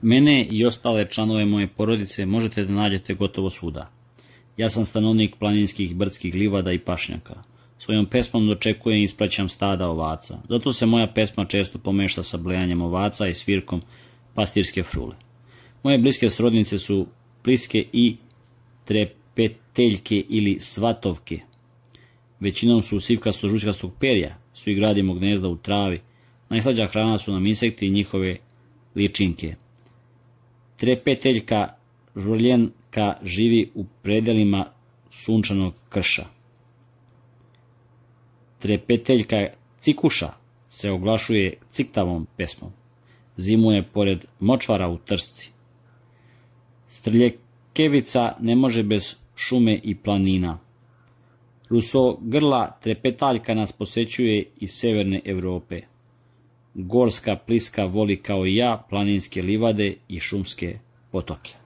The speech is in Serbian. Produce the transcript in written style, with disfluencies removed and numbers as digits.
Mene i ostale članove moje porodice možete da nađete gotovo svuda. Ja sam stanovnik planinskih, brdskih livada i pašnjaka. Svojom pesmom dočekujem i ispraćam stada ovaca. Zato se moja pesma često pomešta sa blejanjem ovaca i svirkom pastirske frule. Moje bliske srodnice su pliske i trepeteljke ili svatovke. Većinom su sivkasto-žućkastog perja, svi gradimo gnezda u travi. Najslađa hrana su nam insekti i njihove ličinke. Trepeteljka žurljenka živi u predelima sunčanog krša. Trepeteljka cikuša se oglašuje ciktavom pesmom. Zimuje pored močvara u trsci. Strljekevica ne može bez šume i planina. Rusogrla trepetaljka nas posećuje iz severne Evrope. Gorska pliska voli kao i ja planinske livade i šumske potoke.